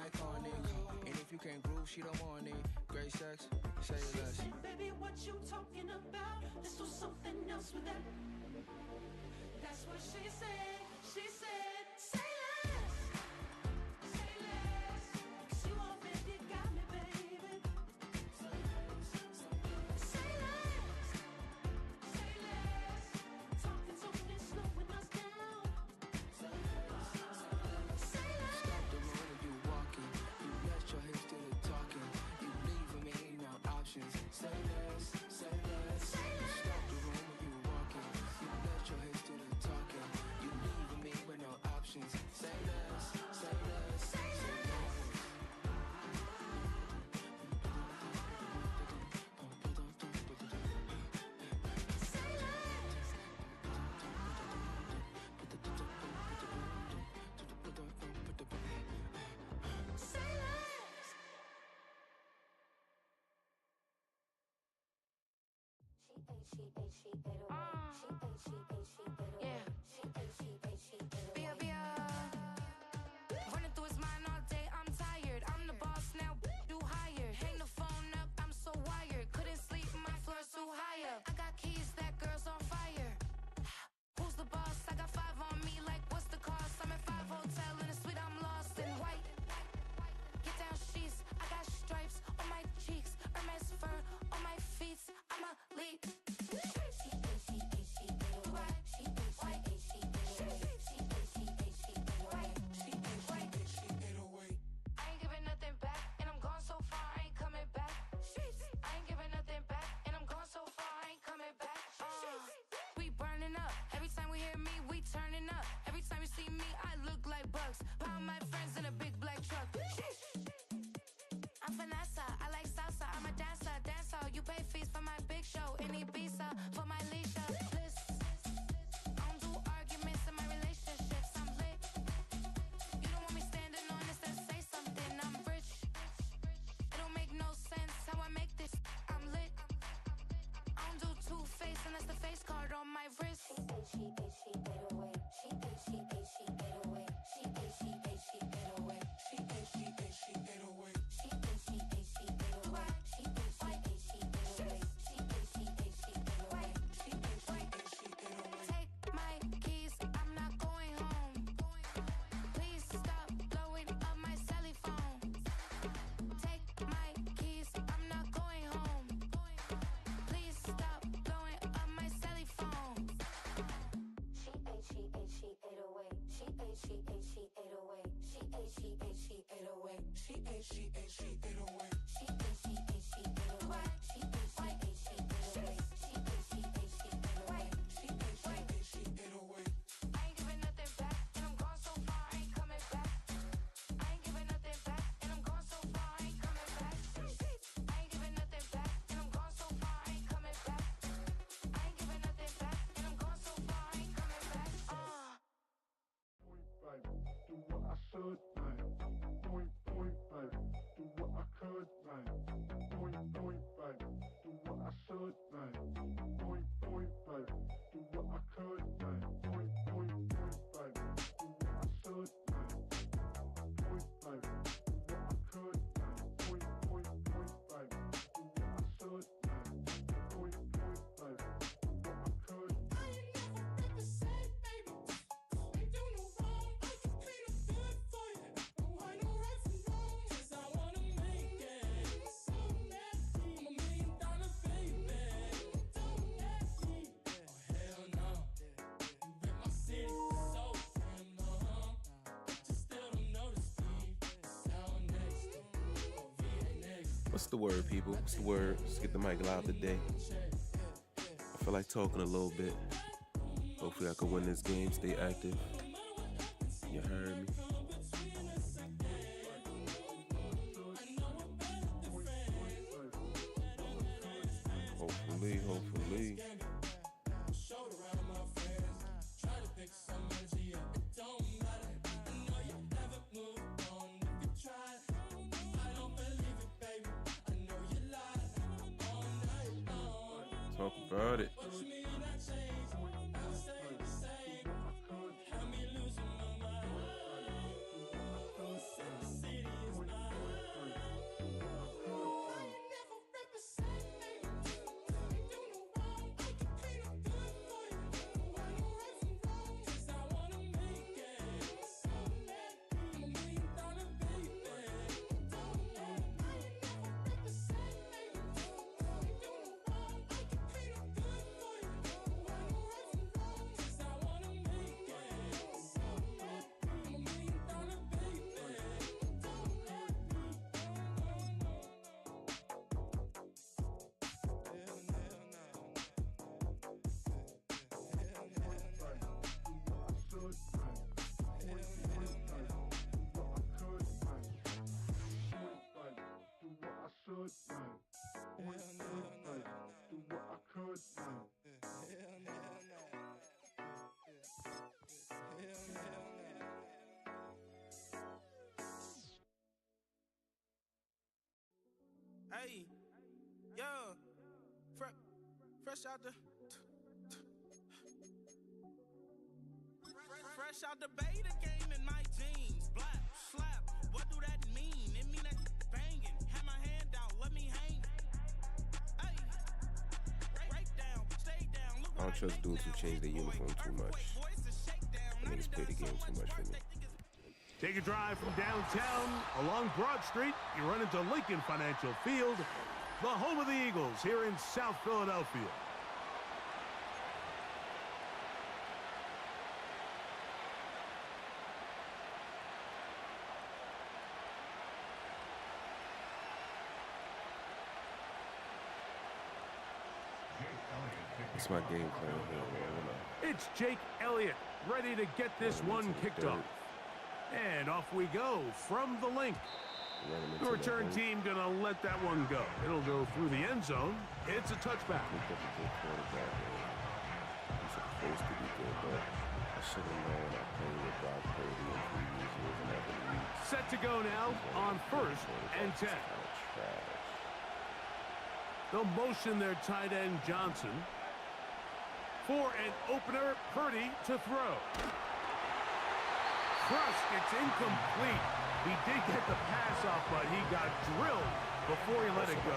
iconic. And if you can't groove, she don't want it. Great sex, say less. Baby, what you talking about? Let's do something else with that. That's what she said. She said, say less. Say less. 'Cause you already got me, baby. Say less. Say less. Say less. Talking's only slowing us down. Say less. Say less. Stop the road when you walking. You let your hips do the talking. You leaving me no options. Say less, say less. Say less. Stop the road when you walking. You let your hips do the talking. You leaving me with no options. Say less, say less. Say less. Say less. Say less. Bia, Bia. Running through his mind all day, I'm tired. I'm the boss now, do higher. Hang the phone up, I'm so wired. Couldn't sleep, my floor's too high up. I got keys, that girl's on fire. Who's the boss? I got 5 on me, like what's the cost? I'm at 5 hotel in a suite, I'm lost in white. Get down sheets, I got stripes on my cheeks. Hermes fur on my feet, I'm a lead. I ain't giving nothing back, and I'm gone so far, I ain't coming back. I ain't giving nothing back, and I'm gone so far, I ain't coming back. We burning up, every time we hear me, we turning up. Every time you see me, I look like bugs. Pound my friends in a big black truck. I'm Vanessa, I like salsa, I'm a dancer, dancer. You pay fees for my big show in Ibiza, for my leisure. Bliss. I don't do arguments in my relationships, I'm lit. You don't want me standing on this and say something, I'm rich. It don't make no sense how I make this, I'm lit. I don't do two-face unless the face card on my wrist. Take my keys, I'm not going home. Please stop blowing up my celly phone. Take my keys, I'm not going home. Please stop blowing up my celly phone. She ate, she ate, she ate away. She ate, she ate, she ate away. She ate, she ate, she ate away. She ate, she ate, she ate away. She ate, she ate, she ate away. She ate, she ate, she ate away. She ate, she ate, she ate away. She ate, she ate, she ate away. I ain't giving nothing back, and I'm gone so far, I ain't coming back. I ain't giving nothing back, and I'm gone so far, I ain't coming back. I ain't giving nothing back, and I'm gone so far, I ain't coming back. I ain't giving nothing back, and I'm gone so far, I ain't coming back. Do what I should, man. Point, baby. Do what I could, man. Point, baby. Do what I should, man. Point, baby. Do what I could, man. Point, baby. Do what I should, man. Point, baby. Do what I could, man. Point, baby. Do what I should, man. Point, baby. Do what I could. I ain't never been the same, baby. Ain't do no wrong, I can clean up good for you. Don't hide no right from wrong, 'cause I wanna make it. So nasty, I'm $1 million baby. Don't nasty, oh hell no. You rip my city, so damn long. But you still don't notice me. Sound next, oh yeah next. What's the word, people? What's the word? Let's get the mic live today. I feel like talking a little bit. Hopefully I can win this game, stay active. You heard me? Hopefully. Showed around my friends, try to pick some energy up, it don't matter. I know you haven't moved on if you tried. I don't believe it, baby. I know you lied all night long. Talk about it. What you mean I changed? I stay the same. Had me losing my mind. City is Hey, yeah, fresh out the. Fresh out the beta game in my jeans. Black, slap, what do that mean? It mean that banging. Have my hand out, let me hang. Hey, break down, stay down. Look I don't trust dudes who change their uniform too much. Niggas play the game too much for me. Take a drive from downtown along Broad Street. You run into Lincoln Financial Field, the home of the Eagles here in South Philadelphia. It's my game plan here, man. It's Jake Elliott ready to get this one kicked off. And off we go from the link. The return team gonna let that one go. It'll go through the end zone. It's a touchback. He's supposed to be good, but I should have known I played with Brock Purdy in previous years and never leagues. Set to go now on 1st and 10. They'll motion their tight end Johnson. For an opener, Purdy to throw. Crush, it's incomplete. He did get the pass off, but he got drilled before he let it go.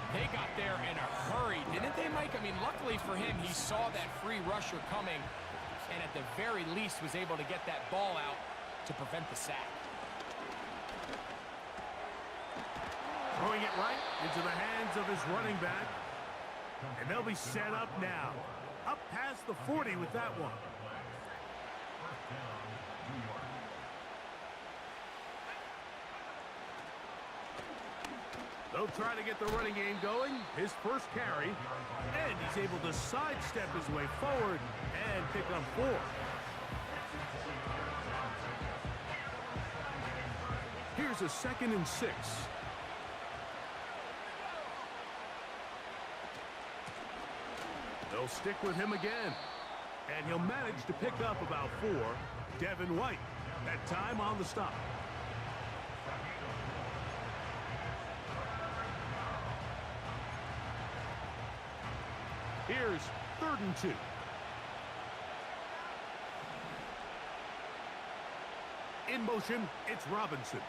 They got there in a hurry, didn't they, Mike? I mean, luckily for him, he saw that free rusher coming and at the very least was able to get that ball out to prevent the sack. Throwing it right into the hands of his running back. And they'll be set up now. Up past the 40 with that one. They'll try to get the running game going. His first carry. And he's able to sidestep his way forward and pick up 4. Here's a 2nd and 6. They'll stick with him again. And he'll manage to pick up about 4. Devin White, that time on the stop. Here's 3rd and 2. In motion, it's Robinson.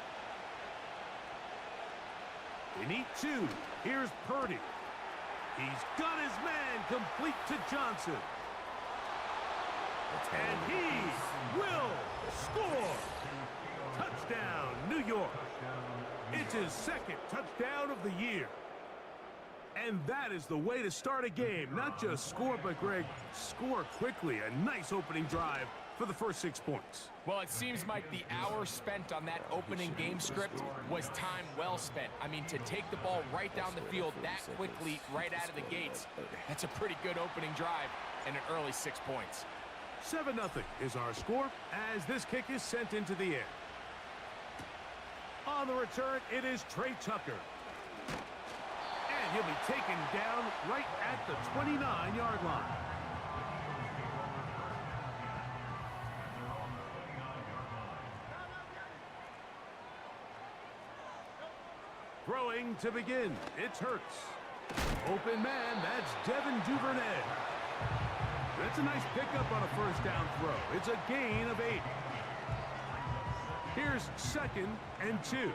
They need 2. Here's Purdy. He's got his man complete to Johnson. And he will score. Touchdown, New York. It's his 2nd touchdown of the year. And that is the way to start a game. Not just score, but, Greg, score quickly. A nice opening drive for the first 6 points. Well, it seems like the hour spent on that opening game script was time well spent. I mean, to take the ball right down the field that quickly, right out of the gates, that's a pretty good opening drive and an early 6 points. 7-0 is our score as this kick is sent into the air. On the return, it is Trey Tucker. And he'll be taken down right at the 29-yard line. Throwing to begin, it's Hurts. Open man, that's Devin Duvernay. That's a nice pickup on a first down throw. It's a gain of 8. Here's 2nd and 2.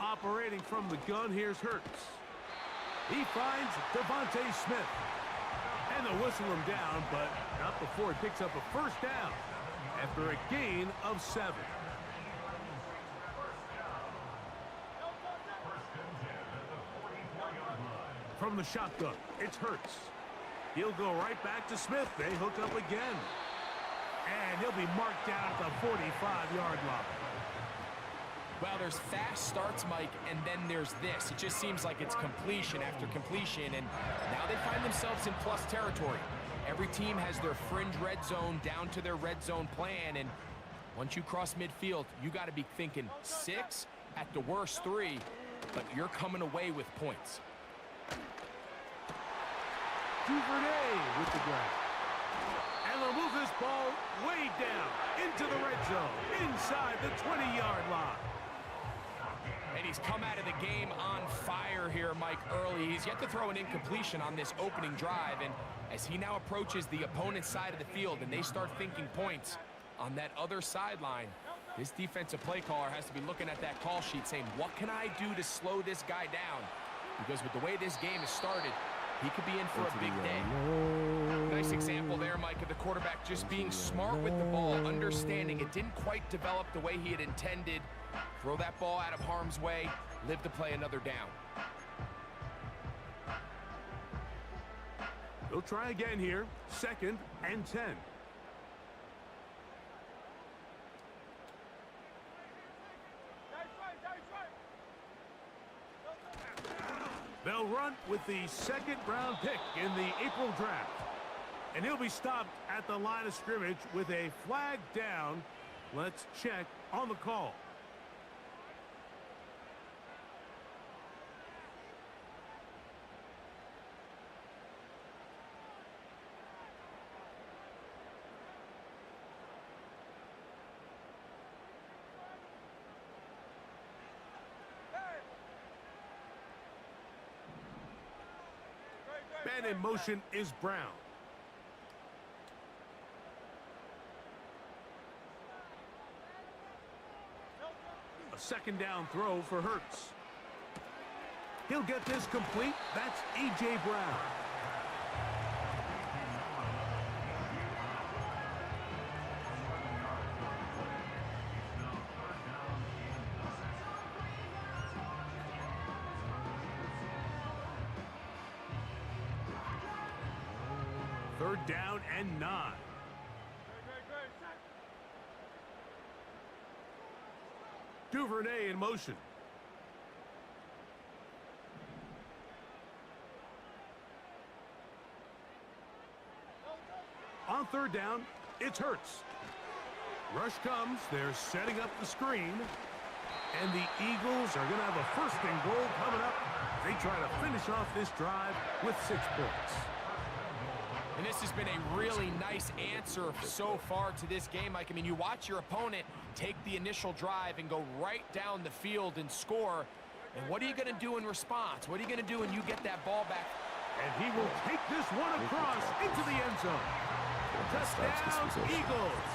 Operating from the gun, here's Hurts. He finds Devontae Smith. And they'll whistle him down, but not before he picks up a first down after a gain of 7. From the shotgun, it's Hurts. He'll go right back to Smith. They hook up again. And he'll be marked down at the 45-yard line. Well, there's fast starts, Mike, and then there's this. It just seems like it's completion after completion, and now they find themselves in plus territory. Every team has their fringe red zone down to their red zone plan, and once you cross midfield, you got to be thinking 6, at the worst 3, but you're coming away with points. Duvernay with the grab. And they'll move this ball way down into the red zone, inside the 20-yard line. And he's come out of the game on fire here, Mike, early. He's yet to throw an incompletion on this opening drive, and as he now approaches the opponent's side of the field and they start thinking points on that other sideline, this defensive play caller has to be looking at that call sheet saying, what can I do to slow this guy down? Because with the way this game has started, he could be in for a big day. Nice example there, Mike, of the quarterback just being smart with the ball, understanding it didn't quite develop the way he had intended. Throw that ball out of harm's way, live to play another down. They'll try again here, 2nd and 10. They'll run with the 2nd-round pick in the April draft. And he'll be stopped at the line of scrimmage with a flag down. Let's check on the call. Man in motion is Brown. A 2nd down throw for Hurts. He'll get this complete. That's A.J. Brown. Third down and 9. Duvernay in motion. On 3rd down, it's Hurts. Rush comes. They're setting up the screen. And the Eagles are going to have a 1st and goal coming up. They try to finish off this drive with 6 points. And this has been a really nice answer so far to this game, Mike. I mean, you watch your opponent take the initial drive and go right down the field and score. And what are you going to do in response? What are you going to do when you get that ball back? And he will take this one across into the end zone. Touchdown, Eagles.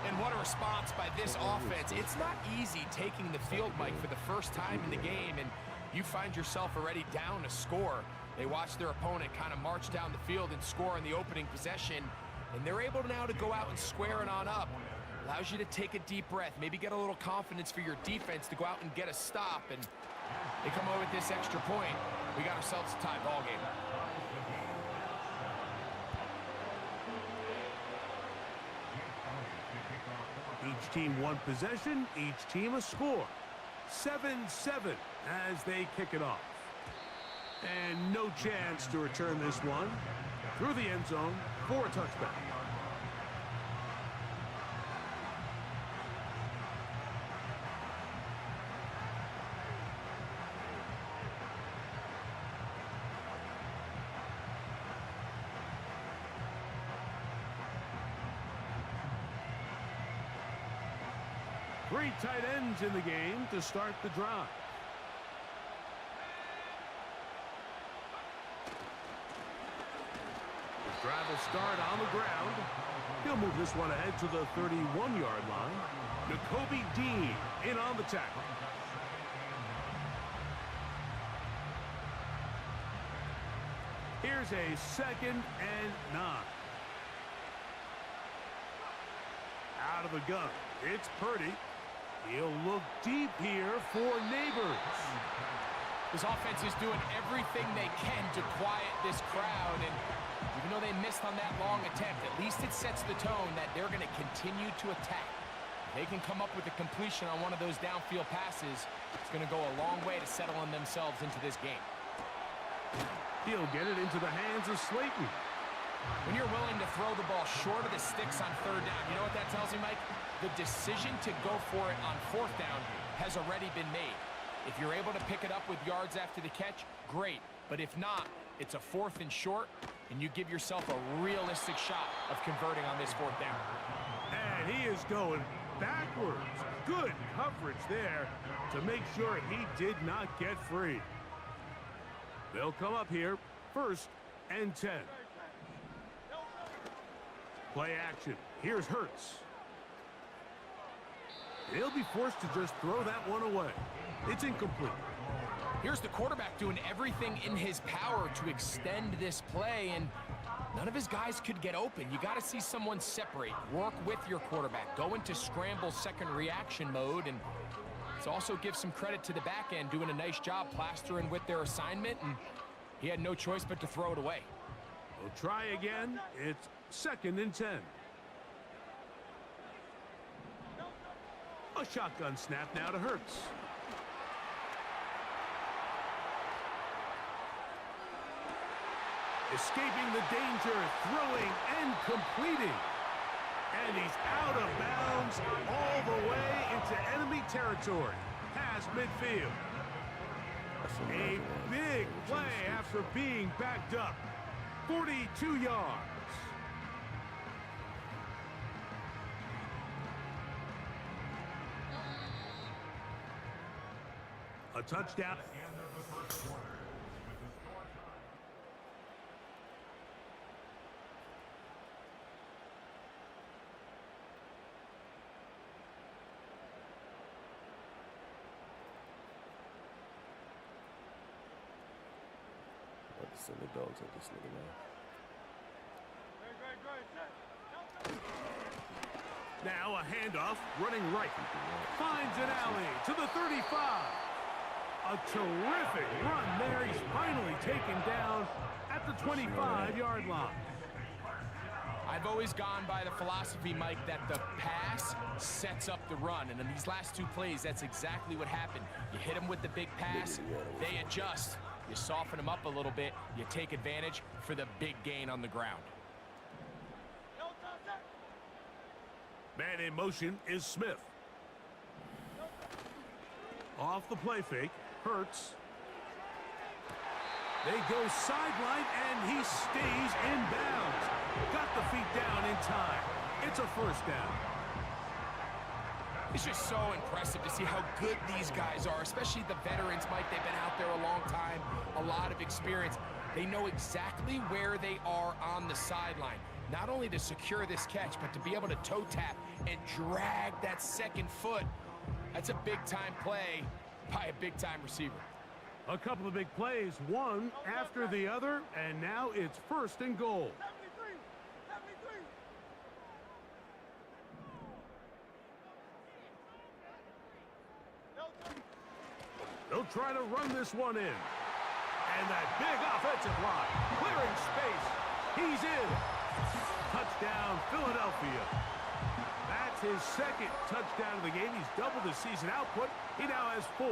And what a response by this offense. It's not easy taking the field, Mike, for the first time in the game, and you find yourself already down a score. They watch their opponent kind of march down the field and score in the opening possession, and they're able now to go out and square it on up. Allows you to take a deep breath, maybe get a little confidence for your defense to go out and get a stop, and they come away with this extra point. We got ourselves a tie ball game. Each team 1 possession, each team a score. 7-7 as they kick it off. And no chance to return this one through the end zone for a touchback. Three tight ends in the game to start the drive. The drive will start on the ground. He'll move this one ahead to the 31-yard line. Nakobe Dean in on the tackle. Here's a 2nd and 9. Out of the gun, it's Purdy. He'll look deep here for Neighbors. This offense is doing everything they can to quiet this crowd, and even though they missed on that long attempt, at least it sets the tone that they're going to continue to attack. If they can come up with a completion on one of those downfield passes, it's going to go a long way to settling themselves into this game. He'll get it into the hands of Slayton. When you're willing to throw the ball short of the sticks on 3rd down, you know what that tells me, Mike? The decision to go for it on 4th down has already been made. If you're able to pick it up with yards after the catch, great. But if not, it's a 4th and short. and you give yourself a realistic shot of converting on this 4th down. And he is going backwards. Good coverage there to make sure he did not get free. They'll come up here, 1st and 10. Play action. Here's Hurts. He'll be forced to just throw that one away. It's incomplete. Here's the quarterback doing everything in his power to extend this play, and none of his guys could get open. You got to see someone separate, work with your quarterback, go into scramble second reaction mode, and let's also give some credit to the back end doing a nice job plastering with their assignment, and he had no choice but to throw it away. We'll try again. It's 2nd and 10. A shotgun snap now to Hurts. Escaping the danger, throwing and completing. And he's out of bounds all the way into enemy territory, past midfield. A big play after being backed up. 42 yards. A touchdown. Send the dogs at this nigga now. Now a handoff, running right. Finds an alley to the 35. A terrific run there. He's finally taken down at the 25-yard line. I've always gone by the philosophy, Mike, that the pass sets up the run. And in these last 2 plays, that's exactly what happened. You hit them with the big pass, they adjust. You soften them up a little bit, you take advantage for the big gain on the ground. Man in motion is Smith. Off the play fake, Hurts. They go sideline, and he stays in bounds. Got the feet down in time. It's a 1st down. It's just so impressive to see how good these guys are, especially the veterans, Mike. They've been out there a long time, a lot of experience. They know exactly where they are on the sideline, not only to secure this catch, but to be able to toe tap and drag that 2nd foot. That's a big-time play by a big-time receiver. A couple of big plays, one after the other, and now it's 1st and goal. They'll try to run this one in. And that big offensive line, clearing space. He's in. Touchdown, Philadelphia. That's his 2nd touchdown of the game. He's doubled his season output. He now has 4.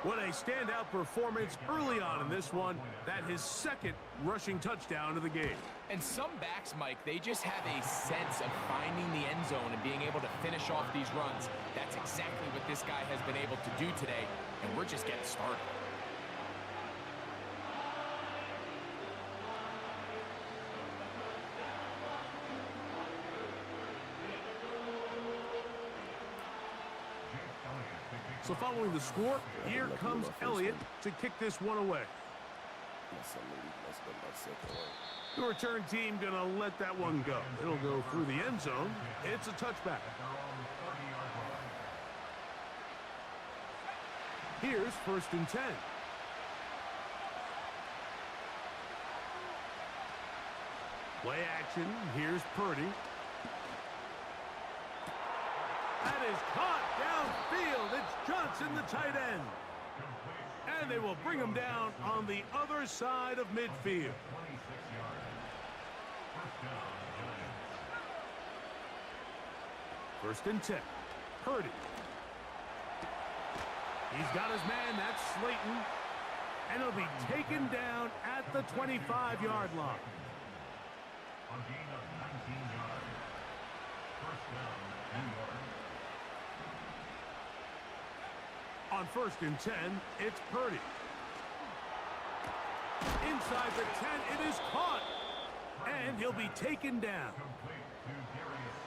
What a standout performance early on in this one. That his 2nd rushing touchdown of the game. And some backs, Mike, they just have a sense of finding the end zone and being able to finish off these runs. That's exactly what this guy has been able to do today, and we're just getting started. So following the score, here comes Elliott to kick this one away. The return team gonna let that one go. It'll go through the end zone. It's a touchback. Here's 1st and 10. Play action. Here's Purdy. That is caught downfield. It's Johnson, the tight end. And they will bring him down on the other side of midfield. First and 10. Purdy. He's got his man. That's Slayton. And he'll be taken down at the 25-yard line. A gain of 19 yards. 1st down, New York. On 1st and 10, it's Purdy. inside the 10. It is caught. And he'll be taken down.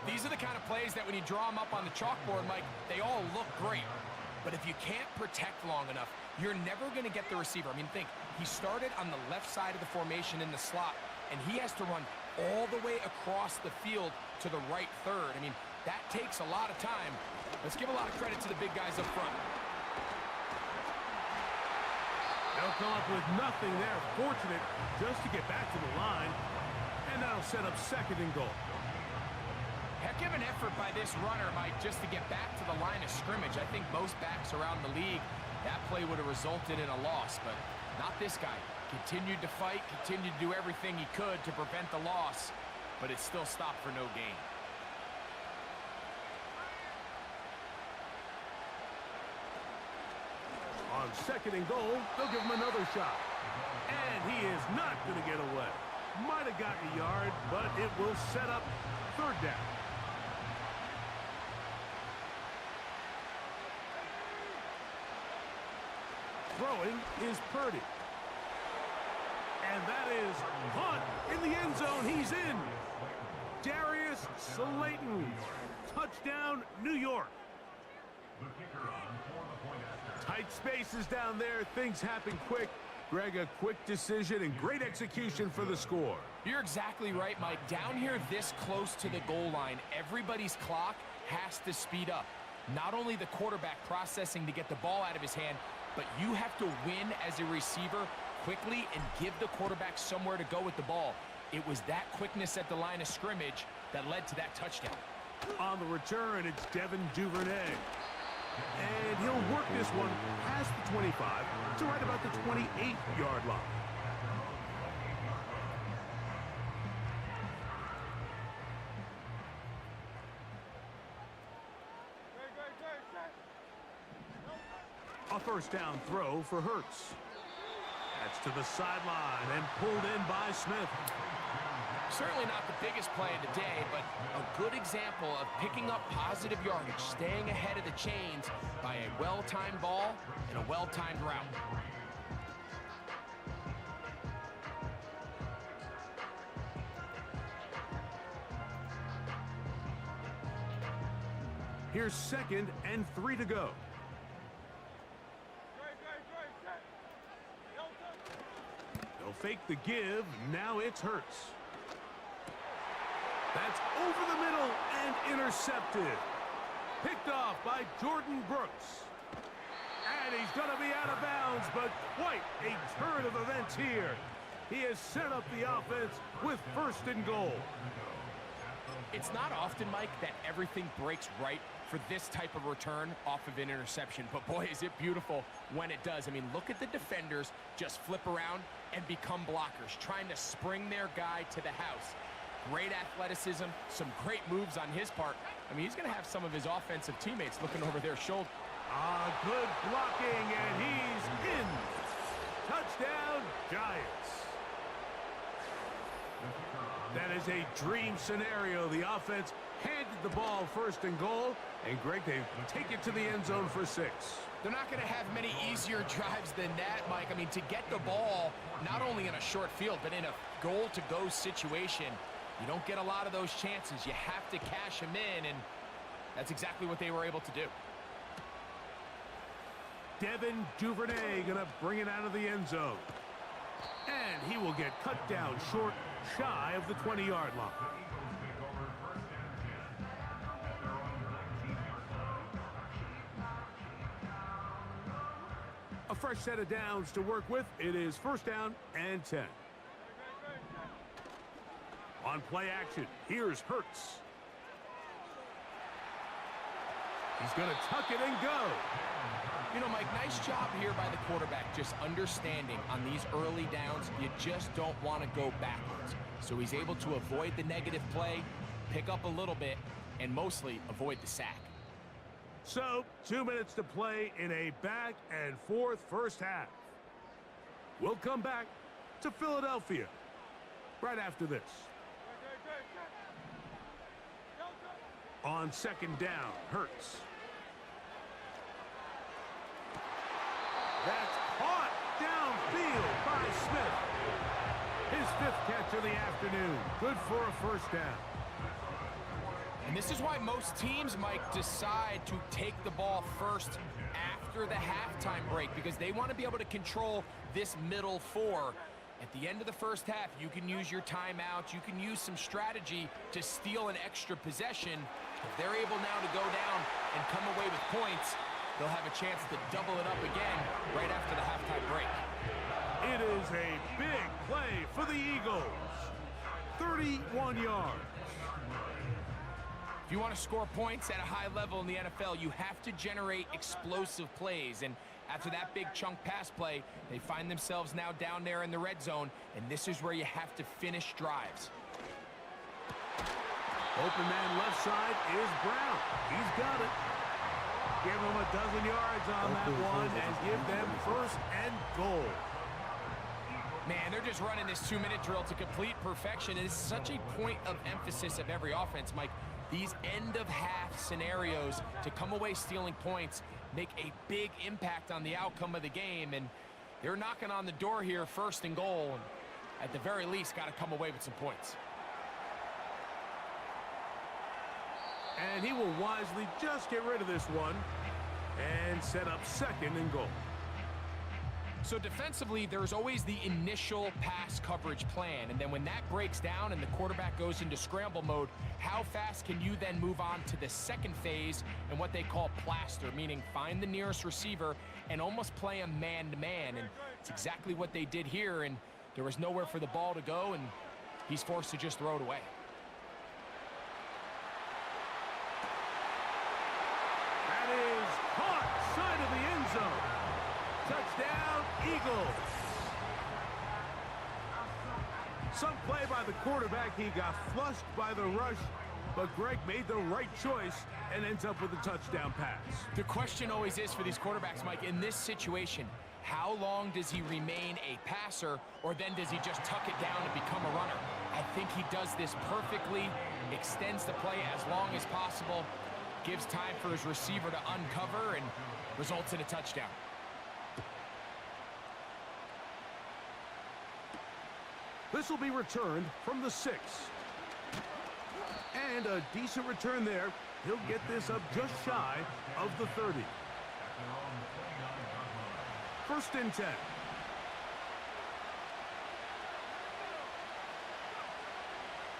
These are the kind of plays that when you draw them up on the chalkboard, Mike, they all look great. But if you can't protect long enough, you're never going to get the receiver. I mean, think, he started on the left side of the formation in the slot, and he has to run all the way across the field to the right third. I mean, that takes a lot of time. Let's give a lot of credit to the big guys up front. They'll come up with nothing there. Fortunate just to get back to the line. And that'll set up 2nd and goal. Heck of an effort by this runner, Mike, just to get back to the line of scrimmage. I think most backs around the league, that play would have resulted in a loss, but not this guy. Continued to fight, continued to do everything he could to prevent the loss, but it still stopped for no gain. On 2nd and goal, they'll give him another shot. And he is not going to get away. Might have gotten a yard, but it will set up 3rd down. Throwing is Purdy. And that is caught in the end zone. He's in. Darius Slayton. Touchdown, New York. Tight spaces down there. Things happen quick. Greg, a quick decision and great execution for the score. You're exactly right, Mike. Down here this close to the goal line, everybody's clock has to speed up. Not only the quarterback processing to get the ball out of his hand, but you have to win as a receiver quickly and give the quarterback somewhere to go with the ball. It was that quickness at the line of scrimmage that led to that touchdown. On the return, it's Devin Duvernay. And he'll work this one past the 25 to right about the 28-yard line. A 1st down throw for Hurts. That's to the sideline and pulled in by Smith. Certainly not the biggest play of the day, but a good example of picking up positive yardage, staying ahead of the chains by a well-timed ball and a well-timed route. Here's 2nd and 3 to go. They'll fake the give. Now it's Hurts. That's over the middle and intercepted. Picked off by Jordan Brooks. And he's going to be out of bounds, but quite a turn of events here. He has set up the offense with 1st and goal. It's not often, Mike, that everything breaks right for this type of return off of an interception. But boy, is it beautiful when it does. I mean, look at the defenders just flip around and become blockers, trying to spring their guy to the house. Great athleticism, some great moves on his part. I mean, he's going to have some of his offensive teammates looking over their shoulder. Good blocking, and he's in. Touchdown, Giants. That is a dream scenario. The offense handed the ball 1st and goal, and Greg, they take it to the end zone for 6. They're not going to have many easier drives than that, Mike. I mean, to get the ball, not only in a short field, but in a goal-to-go situation, you don't get a lot of those chances. You have to cash them in, and that's exactly what they were able to do. Devin Duvernay going to bring it out of the end zone. And he will get cut down short, shy of the 20-yard line. A fresh set of downs to work with. It is 1st down and 10. On play action, here's Hurts. He's going to tuck it and go. You know, Mike, nice job here by the quarterback, just understanding on these early downs, you just don't want to go backwards. So he's able to avoid the negative play, pick up a little bit, and mostly avoid the sack. So, 2 minutes to play in a back-and-forth 1st half. We'll come back to Philadelphia right after this. On 2nd down, Hurts. That's caught downfield by Smith. His 5th catch of the afternoon. Good for a first down. And this is why most teams, Mike, decide to take the ball first after the halftime break, because they want to be able to control this middle 4. At the end of the first half, you can use your timeout, you can use some strategy to steal an extra possession. If they're able now to go down and come away with points, they'll have a chance to double it up again right after the halftime break. It is a big play for the Eagles. 31 yards. If you want to score points at a high level in the NFL, you have to generate explosive plays. And after that big chunk pass play, they find themselves now down there in the red zone, and this is where you have to finish drives. Open man left side is Brown. He's got it. Give them a dozen yards on that one and give them 1st and goal. Man, they're just running this 2-minute drill to complete perfection. It is such a point of emphasis of every offense, Mike. These end-of-half scenarios to come away stealing points make a big impact on the outcome of the game, and they're knocking on the door here, 1st and goal, and at the very least got to come away with some points. And he will wisely just get rid of this one and set up 2nd and goal. So defensively, there's always the initial pass coverage plan, and then when that breaks down and the quarterback goes into scramble mode, how fast can you then move on to the 2nd phase and what they call plaster, meaning find the nearest receiver and almost play a man-to-man, and it's exactly what they did here, and there was nowhere for the ball to go, and he's forced to just throw it away. That is caught side of the end zone. Touchdown, Eagles. Some play by the quarterback. He got flushed by the rush, but Greg made the right choice and ends up with a touchdown pass. The question always is for these quarterbacks, Mike, in this situation, how long does he remain a passer, or then does he just tuck it down and become a runner? I think he does this perfectly, extends the play as long as possible, gives time for his receiver to uncover, and results in a touchdown. This will be returned from the 6. And a decent return there. He'll get this up just shy of the 30. 1st and 10.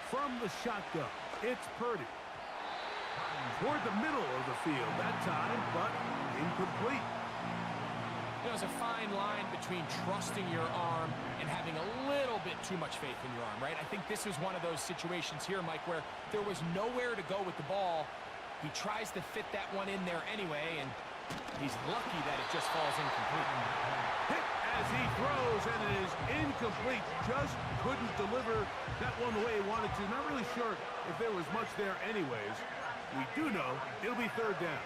From the shotgun, it's Purdy. Toward the middle of the field that time, but incomplete. You know, there's a fine line between trusting your arm and having a little bit too much faith in your arm, right? I think this is one of those situations here, Mike, where there was nowhere to go with the ball. He tries to fit that one in there anyway, and he's lucky that it just falls incomplete. Hit as he throws, and it is incomplete. Just couldn't deliver that one the way he wanted to. Not really sure if there was much there anyways. We do know it'll be 3rd down.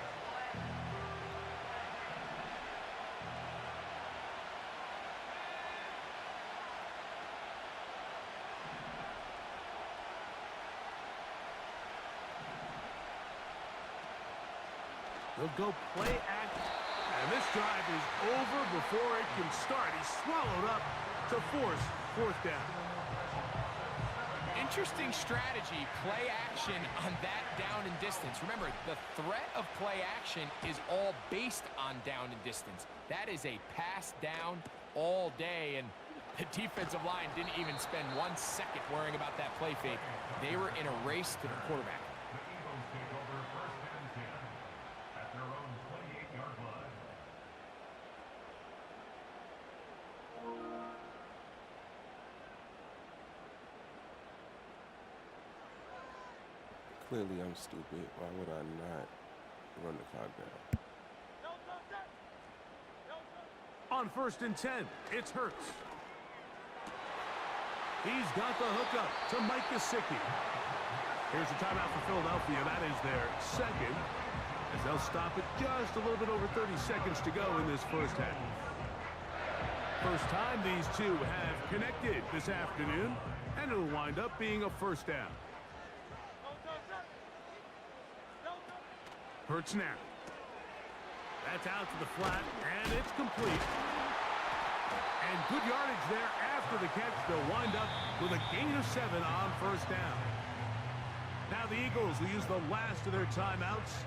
He'll go play action. And this drive is over before it can start. He's swallowed up to force 4th down. Interesting strategy, play action on that down and distance. Remember, the threat of play action is all based on down and distance. That is a pass down all day, and the defensive line didn't even spend 1 second worrying about that play fake. They were in a race to the quarterback. Clearly, I'm stupid. Why would I not run the clock down? On 1st and 10, it's Hurts. He's got the hookup to Mike Gesicki. Here's a timeout for Philadelphia. That is their 2nd, as they'll stop it just a little bit over 30 seconds to go in this first half. First time these two have connected this afternoon, and it'll wind up being a 1st down. Hurts now. That's out to the flat, and it's complete. And good yardage there after the catch. They'll wind up with a gain of 7 on first down. Now the Eagles will use the last of their timeouts.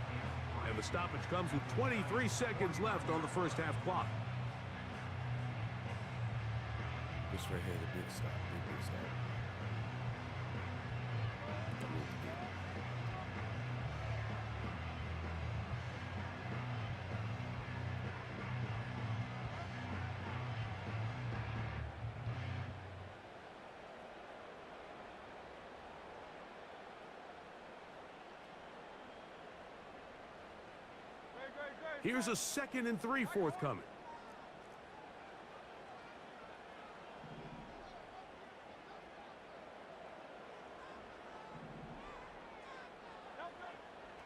And the stoppage comes with 23 seconds left on the first half clock. This right here, the big stop. Big stop. Here's a 2nd and 3 forthcoming.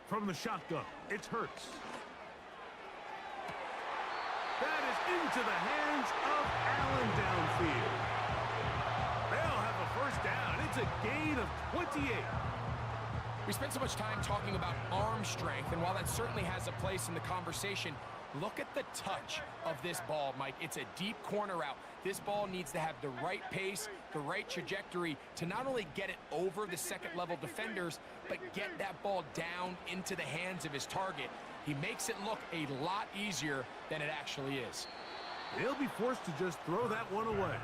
From the shotgun, it's Hurts. That is into the hands of Allen downfield. They'll have a first down. It's a gain of 28. We spent so much time talking about arm strength, and while that certainly has a place in the conversation, look at the touch of this ball, Mike. It's a deep corner route. This ball needs to have the right pace, the right trajectory to not only get it over the second-level defenders, but get that ball down into the hands of his target. He makes it look a lot easier than it actually is. He'll be forced to just throw that one away.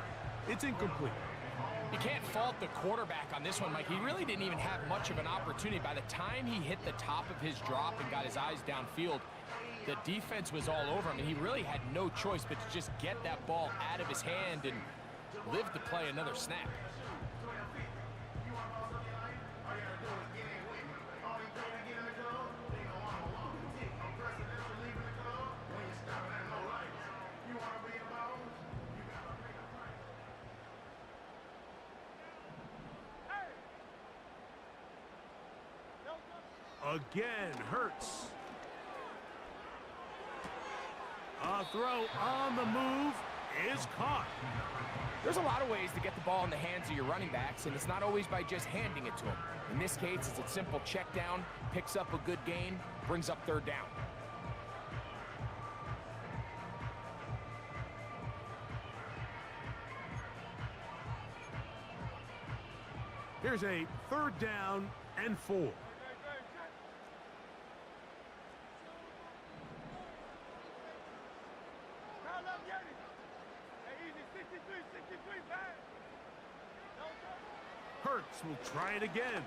It's incomplete. You can't fault the quarterback on this one, Mike. He really didn't even have much of an opportunity. By the time he hit the top of his drop and got his eyes downfield, the defense was all over him, and he really had no choice but to just get that ball out of his hand and live to play another snap. Again, Hurts. A throw on the move is caught. There's a lot of ways to get the ball in the hands of your running backs, and it's not always by just handing it to them. In this case, it's a simple check down, picks up a good gain, brings up third down. Here's a 3rd down and 4. Hurts will try it again.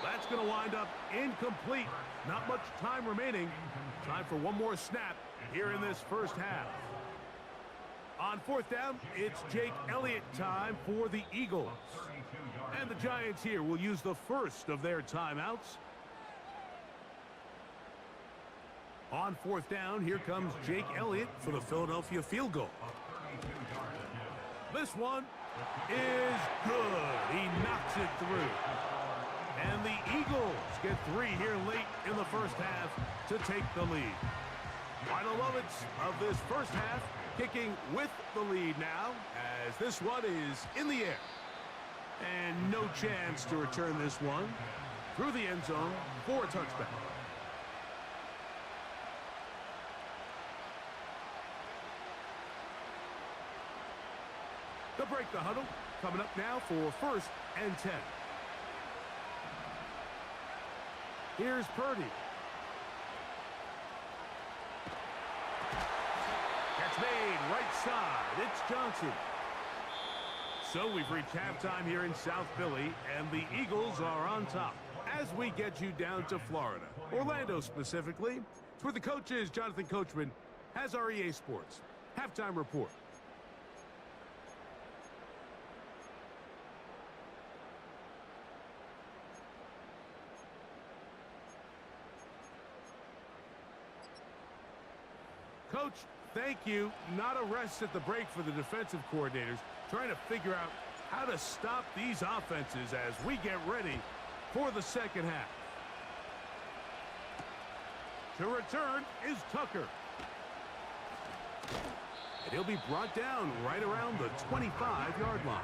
That's going to wind up incomplete. Not much time remaining. Time for one more snap here in this first half. On 4th down, it's Jake Elliott time for the Eagles. And the Giants here will use the first of their timeouts. On 4th down, here comes Jake Elliott for the Philadelphia field goal. This one is good. He knocks it through. And the Eagles get 3 here late in the first half to take the lead. Final moments of this first half, kicking with the lead now, as this one is in the air. And no chance to return this one through the end zone for a touchback. They'll break the huddle. Coming up now for 1st and 10. Here's Purdy. Catch made right side. It's Johnson. So we've reached halftime here in South Philly, and the Eagles are on top. As we get you down to Florida, Orlando specifically, it's where the coach is. Jonathan Coachman has our EA Sports halftime report. Coach, thank you. Not a rest at the break for the defensive coordinators, trying to figure out how to stop these offenses as we get ready for the second half. To return is Tucker. And he'll be brought down right around the 25-yard line.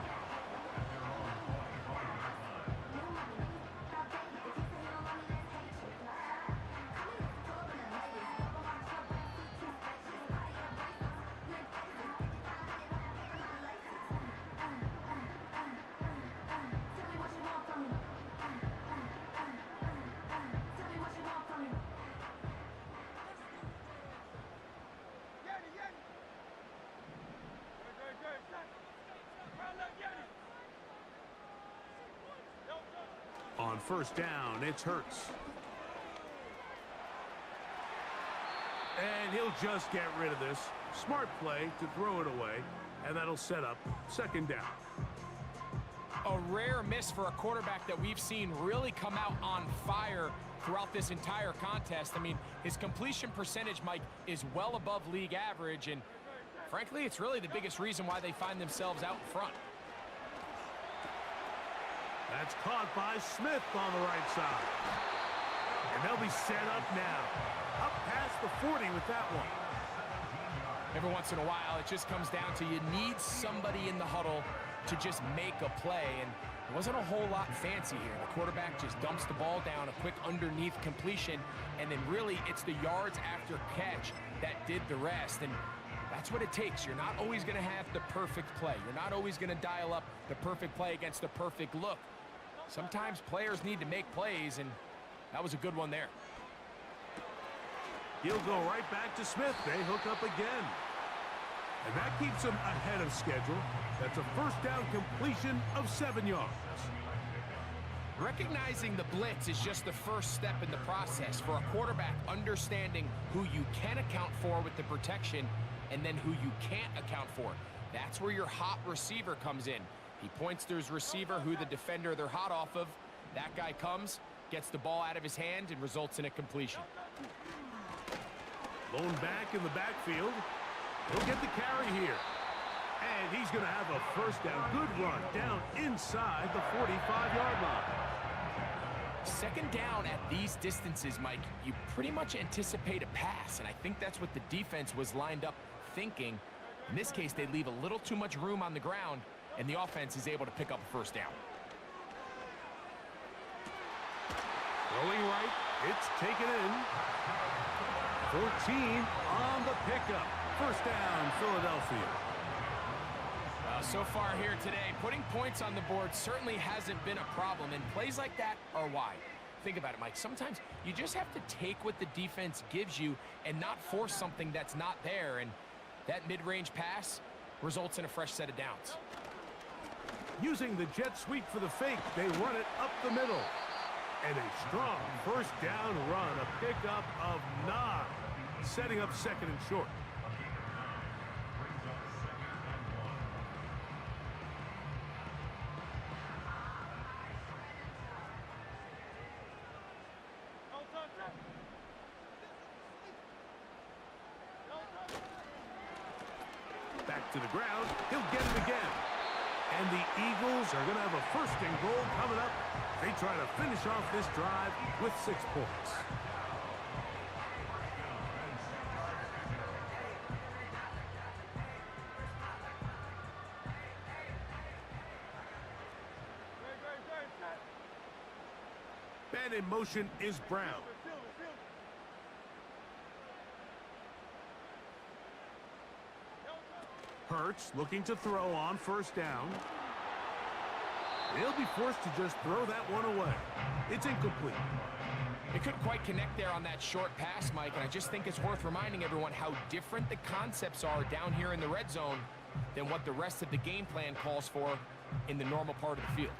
On first down, it's Hurts. And he'll just get rid of this. Smart play to throw it away, and that'll set up second down. A rare miss for a quarterback that we've seen really come out on fire throughout this entire contest. I mean, his completion percentage, Mike, is well above league average, and frankly, it's really the biggest reason why they find themselves out in front. That's caught by Smith on the right side. And they'll be set up now. Up past the 40 with that one. Every once in a while, it just comes down to you need somebody in the huddle to just make a play, and it wasn't a whole lot fancy here. The quarterback just dumps the ball down, a quick underneath completion, and then really it's the yards after catch that did the rest, and that's what it takes. You're not always going to have the perfect play. You're not always going to dial up the perfect play against the perfect look. Sometimes players need to make plays, and that was a good one there. He'll go right back to Smith. They hook up again. And that keeps him ahead of schedule. That's a first down completion of 7 yards. Recognizing the blitz is just the first step in the process for a quarterback, understanding who you can account for with the protection and then who you can't account for. That's where your hot receiver comes in. He points to his receiver, who the defender they're hot off of. That guy comes, gets the ball out of his hand, and results in a completion. Lone back in the backfield. He'll get the carry here. And he's going to have a first down. Good run down inside the 45-yard line. Second down at these distances, Mike, you pretty much anticipate a pass, and I think that's what the defense was lined up thinking. In this case, they leave a little too much room on the ground, and the offense is able to pick up a first down. Throwing right, it's taken in. 14 on the pickup. First down, Philadelphia. So far here today, putting points on the board certainly hasn't been a problem, and plays like that are why. Think about it, Mike. Sometimes you just have to take what the defense gives you and not force something that's not there, and that mid-range pass results in a fresh set of downs. Using the jet sweep for the fake, they run it up the middle. And a strong first down run, a pickup of 9, setting up second and short. Back to the ground, he'll get it again. And the Eagles are going to have a first and goal coming up. They try to finish off this drive with 6 points. And in motion is Brown. Hurts looking to throw on first down. He'll be forced to just throw that one away. It's incomplete. They couldn't quite connect there on that short pass, Mike, and I just think it's worth reminding everyone how different the concepts are down here in the red zone than what the rest of the game plan calls for in the normal part of the field.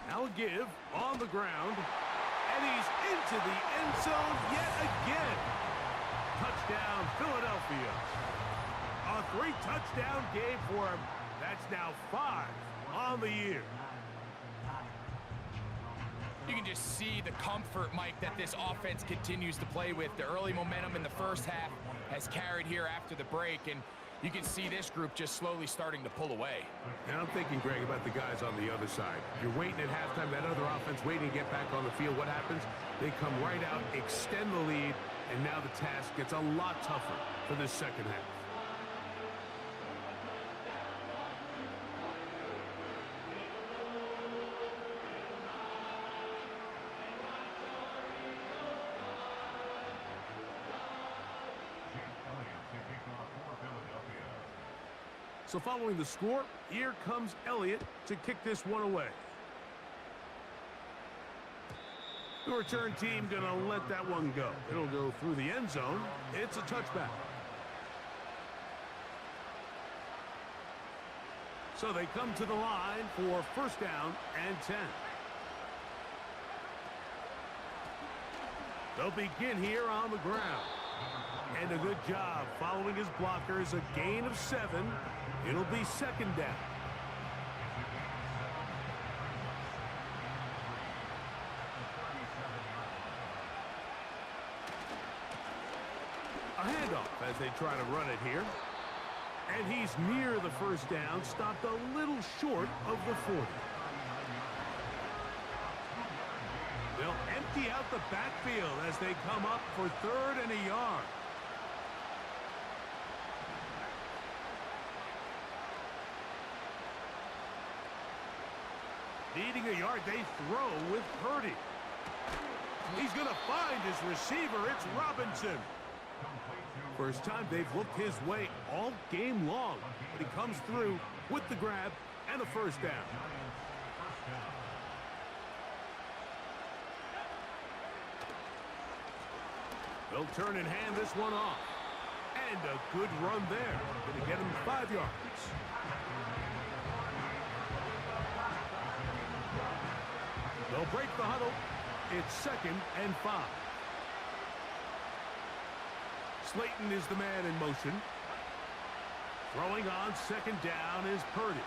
Now a give on the ground, and he's into the end zone yet again. Touchdown, Philadelphia. A 3-touchdown game for him. That's now 5 on the year. You can just see the comfort, Mike, that this offense continues to play with. The early momentum in the first half has carried here after the break, and you can see this group just slowly starting to pull away. And I'm thinking, Greg, about the guys on the other side. You're waiting at halftime, that other offense waiting to get back on the field. What happens? They come right out, extend the lead, and now the task gets a lot tougher for this second half. So following the score, here comes Elliott to kick this one away. The return team gonna let that one go. It'll go through the end zone. It's a touchback. So they come to the line for first down and 10. They'll begin here on the ground. And a good job following his blockers. A gain of 7. It'll be second down. A handoff as they try to run it here. And he's near the first down, stopped a little short of the 40. They'll empty out the backfield as they come up for third and a yard. Needing a yard, they throw with Purdy. He's going to find his receiver. It's Robinson. First time they've looked his way all game long, but he comes through with the grab and a first down. They'll turn and hand this one off. And a good run there. Going to get him 5 yards. They'll break the huddle. It's second and 5. Slayton is the man in motion. Throwing on second down is Purdy.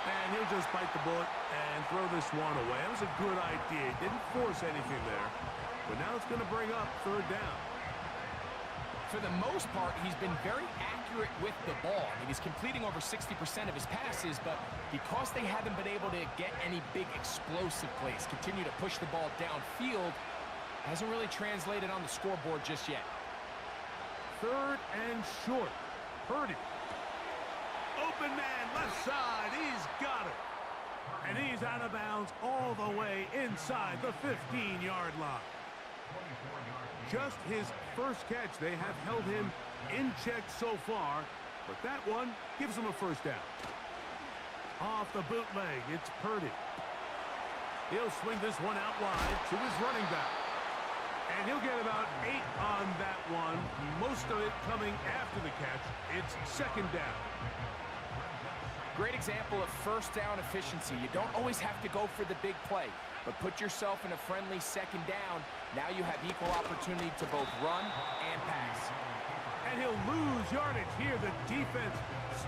And he'll just bite the bullet and throw this one away. That was a good idea. Didn't force anything there. But now it's going to bring up third down. For the most part, he's been very accurate with the ball. I mean, he's completing over 60% of his passes, but because they haven't been able to get any big explosive plays, continue to push the ball downfield, hasn't really translated on the scoreboard just yet. Third and short. Purdy. Open man, left side. He's got it. And he's out of bounds all the way inside the 15-yard line. Just his first catch. They have held him in check so far, but that one gives him a first down. Off the bootleg, it's Purdy. He'll swing this one out wide to his running back. And he'll get about 8 on that one, most of it coming after the catch. It's second down. Great example of first down efficiency. You don't always have to go for the big play, but put yourself in a friendly second down. Now you have equal opportunity to both run and pass. And he'll lose yardage here. The defense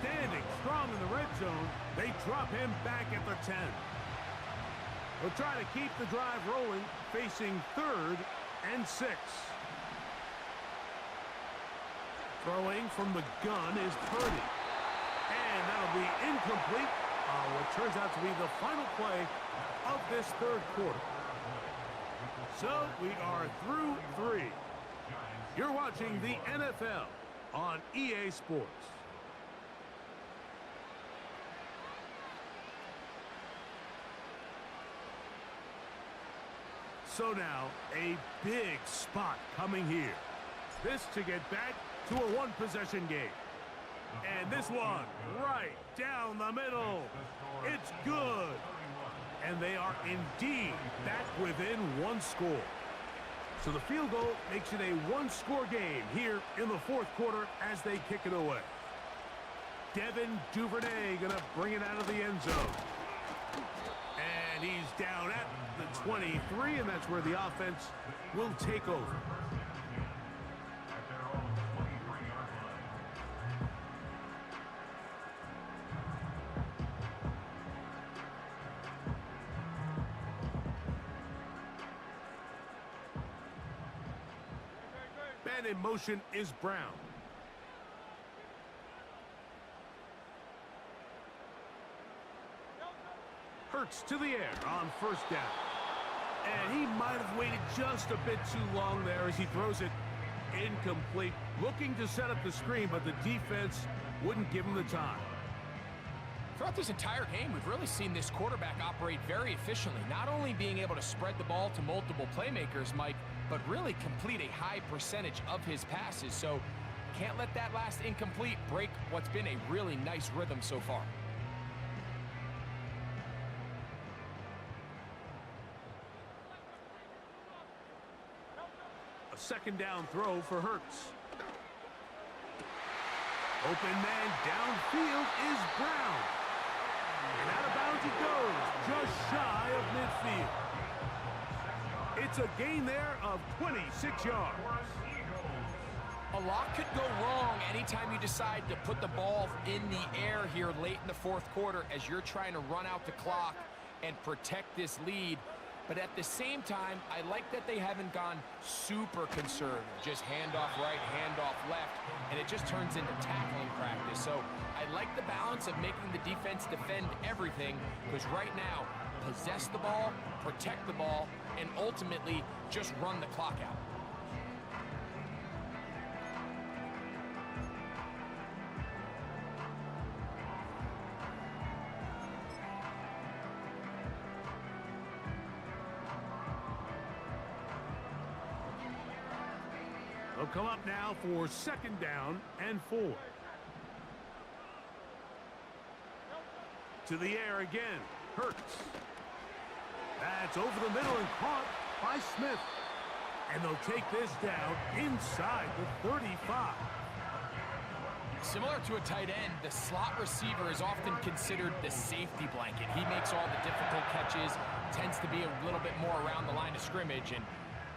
standing strong in the red zone. They drop him back at the 10. They'll try to keep the drive rolling, facing third and 6. Throwing from the gun is Purdy. And that'll be incomplete. What turns out to be the final play of this third quarter. So we are through 3. You're watching the NFL on EA Sports. So now, a big spot coming here. This to get back to a one-possession game. And this one, right down the middle. It's good. And they are indeed back within 1 score. So the field goal makes it a 1-score game here in the fourth quarter as they kick it away. Devin Duvernay going to bring it out of the end zone. And he's down at the 23, and that's where the offense will take over. Man in motion is Brown. Hurts to the air on first down. And he might have waited just a bit too long there as he throws it incomplete. Looking to set up the screen, but the defense wouldn't give him the time. Throughout this entire game, we've really seen this quarterback operate very efficiently, not only being able to spread the ball to multiple playmakers, Mike, but really complete a high percentage of his passes. So can't let that last incomplete break what's been a really nice rhythm so far. A second down throw for Hurts. Open man downfield is Brown. And out of bounds he goes, just shy of midfield. It's a gain there of 26 yards. A lot could go wrong anytime you decide to put the ball in the air here late in the fourth quarter as you're trying to run out the clock and protect this lead. But at the same time, I like that they haven't gone super conservative. Just handoff right, handoff left, and it just turns into tackling practice. So I like the balance of making the defense defend everything, because right now, possess the ball, protect the ball, and ultimately just run the clock out. They'll come up now for 2nd down and 4. To the air again. Hurts. That's over the middle and caught by Smith. And they'll take this down inside the 35. Similar to a tight end, the slot receiver is often considered the safety blanket. He makes all the difficult catches, tends to be a little bit more around the line of scrimmage, and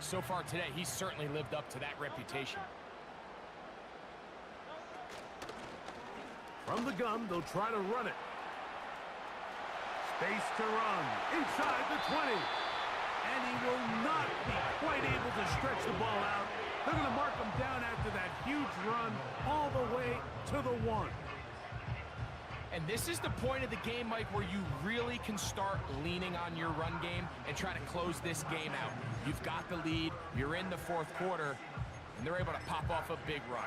so far today, he's certainly lived up to that reputation. From the gun, they'll try to run it. Space to run inside the 20. And he will not be quite able to stretch the ball out. They're going to mark him down after that huge run all the way to the 1. And this is the point of the game, Mike, where you really can start leaning on your run game and try to close this game out. You've got the lead, you're in the fourth quarter, and they're able to pop off a big run.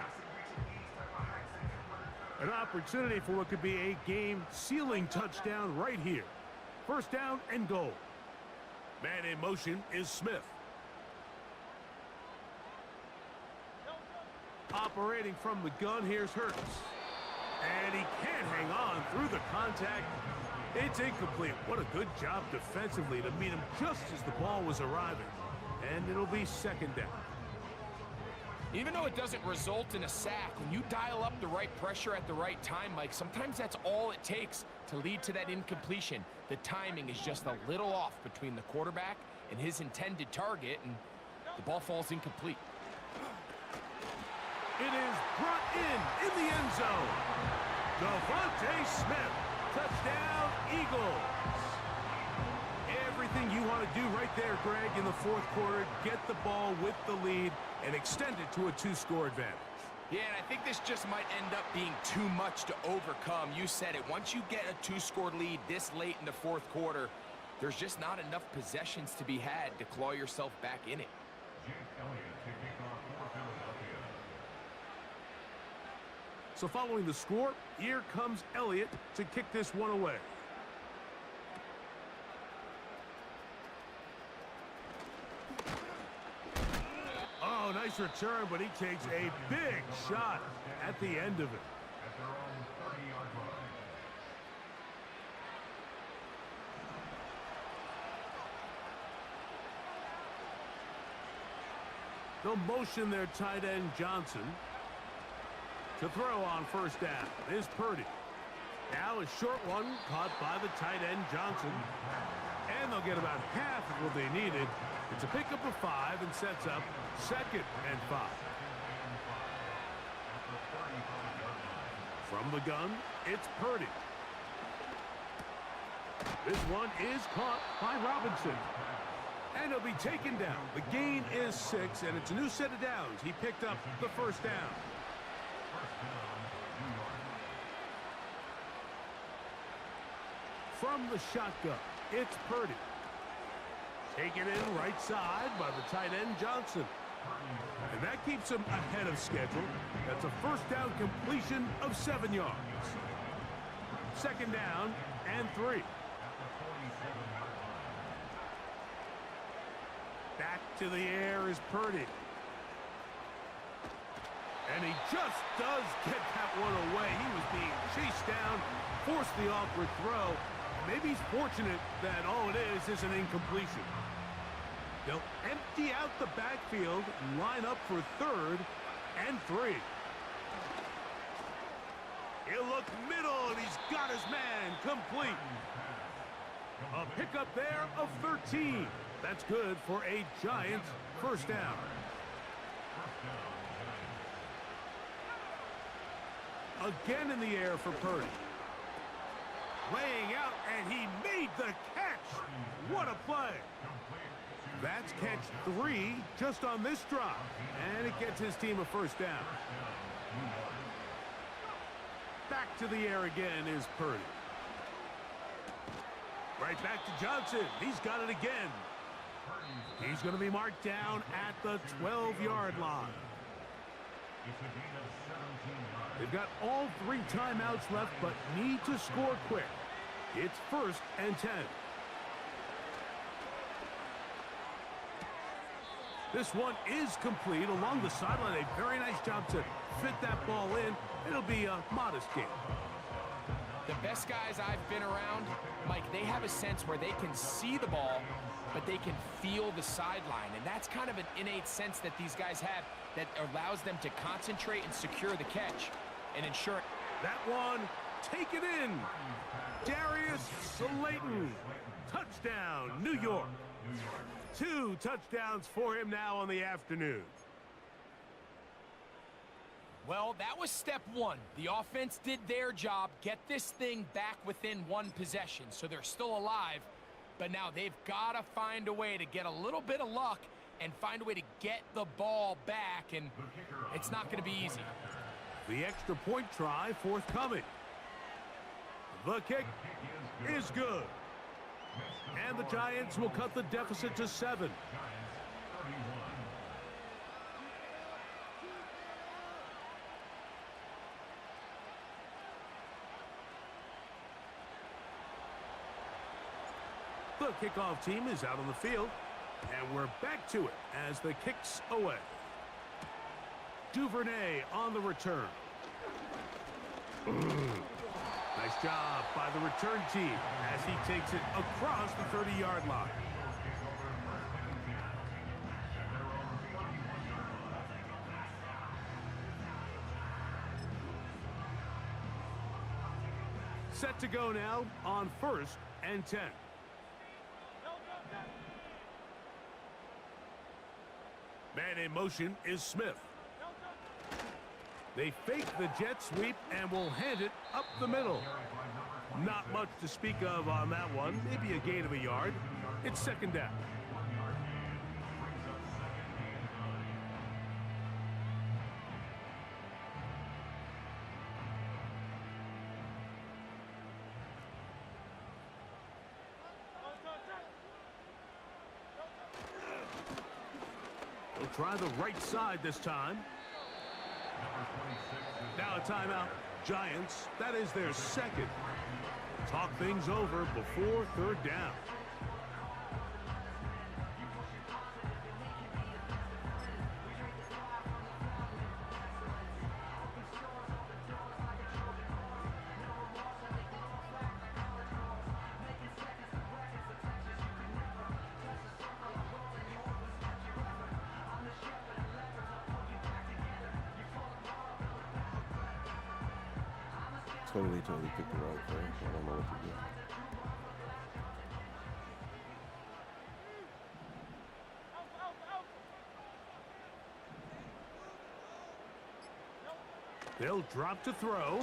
An opportunity for what could be a game-sealing touchdown right here. 1st down and goal. Man in motion is Smith. Operating from the gun, here's Hurts. And he can't hang on through the contact. It's incomplete. What a good job defensively to meet him just as the ball was arriving. And it'll be 2nd down. Even though it doesn't result in a sack, when you dial up the right pressure at the right time, Mike, sometimes that's all it takes to lead to that incompletion. The timing is just a little off between the quarterback and his intended target, and the ball falls incomplete. It is brought in the end zone. Devontae Smith, touchdown Eagles. Everything you want to do right there, Greg, in the fourth quarter, get the ball with the lead and extend it to a 2-score advantage. Yeah, and I think this just might end up being too much to overcome. You said it. Once you get a 2-score lead this late in the fourth quarter, there's just not enough possessions to be had to claw yourself back in it. So following the score, here comes Elliott to kick this one away. Oh, nice return, but he takes a big shot at the end of it. They'll motion their tight end Johnson to throw on 1st down. Is Purdy. Now a short one caught by the tight end Johnson. And they'll get about half of what they needed. It's a pickup of 5 and sets up 2nd and 5. From the gun, it's Purdy. This one is caught by Robinson. And he'll be taken down. The gain is 6, and it's a new set of downs. He picked up the 1st down. From the shotgun, it's Purdy. Taken in right side by the tight end Johnson. And that keeps him ahead of schedule. That's a 1st down completion of 7 yards. 2nd down and 3. Back to the air is Purdy. And he just does get that one away. He was being chased down, forced the awkward throw. Maybe he's fortunate that all it is an incompletion. They'll empty out the backfield and line up for 3rd and 3. He'll look middle, and he's got his man complete. A pickup there of 13. That's good for a Giants first down. Again in the air for Purdy. Laying out, and he made the catch. What a play. That's catch 3 just on this drive, and it gets his team a first down. Back to the air again is Purdy. Right back to Johnson. He's got it again. He's going to be marked down at the 12-yard line. They've got all 3 timeouts left, but need to score quick. It's 1st and 10. This one is complete along the sideline. A very nice job to fit that ball in. It'll be a modest gain. The best guys I've been around, Mike, they have a sense where they can see the ball, but they can feel the sideline. And that's kind of an innate sense that these guys have that allows them to concentrate and secure the catch and ensure. That one, take it in. Darius Slayton. Touchdown, New York. 2 touchdowns for him now on the afternoon. Well, that was step 1. The offense did their job, get this thing back within 1 possession, so they're still alive. But now they've got to find a way to get a little bit of luck and find a way to get the ball back, and it's not going to be easy. The extra point try forthcoming. The kick is good. And the Giants will cut the deficit to 7. The kickoff team is out on the field, and we're back to it as the kick's away. Duvernay on the return. Nice job by the return team as he takes it across the 30-yard line. Set to go now on 1st and 10. Man in motion is Smith. They fake the jet sweep and will hand it up the middle. Not much to speak of on that one. Maybe a gain of a yard. It's 2nd down. They'll try the right side this time. Now a timeout. Giants, that is their 2nd. Talk things over before 3rd down. Totally picked the right play. I don't know what to do. They'll drop to throw.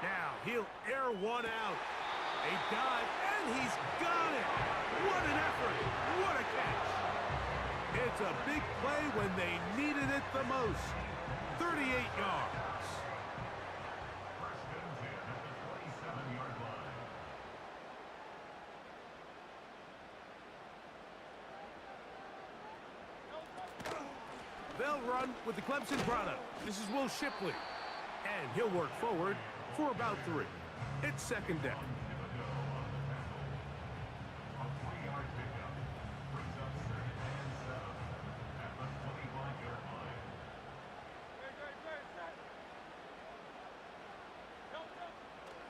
Now he'll air one out. A dive, and he's got it. What an effort. What a catch. It's a big play when they needed it the most. 38 yards. They'll run with the Clemson product. This is Will Shipley. And he'll work forward for about 3. It's 2nd down.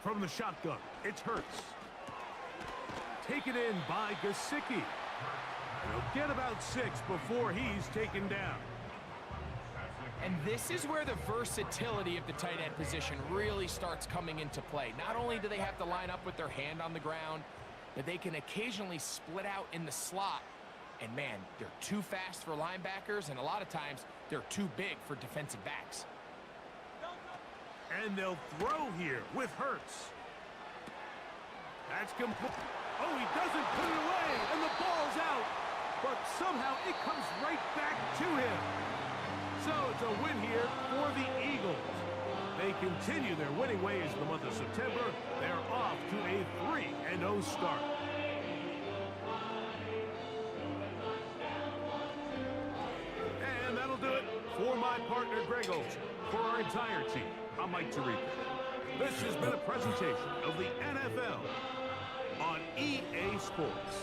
From the shotgun, it's Hurts. Taken in by Gesicki. He'll get about 6 before he's taken down. And this is where the versatility of the tight end position really starts coming into play. Not only do they have to line up with their hand on the ground, but they can occasionally split out in the slot. And man, they're too fast for linebackers, and a lot of times they're too big for defensive backs. And they'll throw here with Hurts. That's complete. Oh, he doesn't put it away, and the ball's out. But somehow it comes right back to him. So it's a win here for the Eagles. They continue their winning ways in the month of September. They're off to a 3-0 start. And that'll do it for my partner, Greg Olson. For our entire team, I'm Mike Tirico. This has been a presentation of the NFL on EA Sports.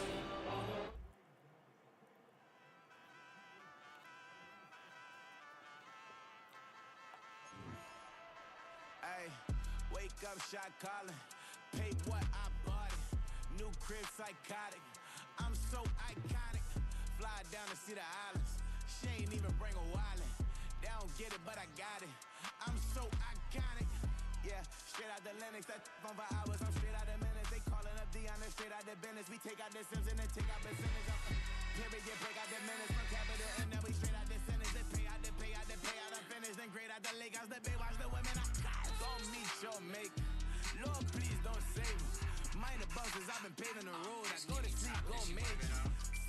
Wake up, shot calling. Pay what I bought it. New crib psychotic. I'm so iconic. Fly down to see the islands. She ain't even bring a wallet. They don't get it, but I got it. I'm so iconic. Yeah, straight out the Lennox. That phone for hours. I'm straight out the minutes. They calling up Dion. They're straight out the business. We take out the Sims and then take out percentage. Period, break out the minutes from capital. And then we straight out the sentence. They pay out the pay out the pay out the finish. Then grade out the Lakers. The Bay watch the women. Don't meet your make. Lord, please don't save me. Minor bumpers, I've been paving the road. I go to sleep, go major.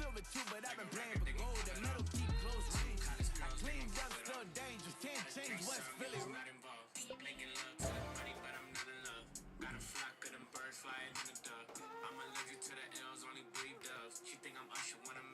Silver too, but I've been playing for gold. The metal keep close range. I clean up, still dangerous. Can't change West Philly. Making love to the money, but I'm not in love. Got a flock of them birds flying in the duck. I'm allergic to the L's, only breathe doves. She think I'm Usher when I'm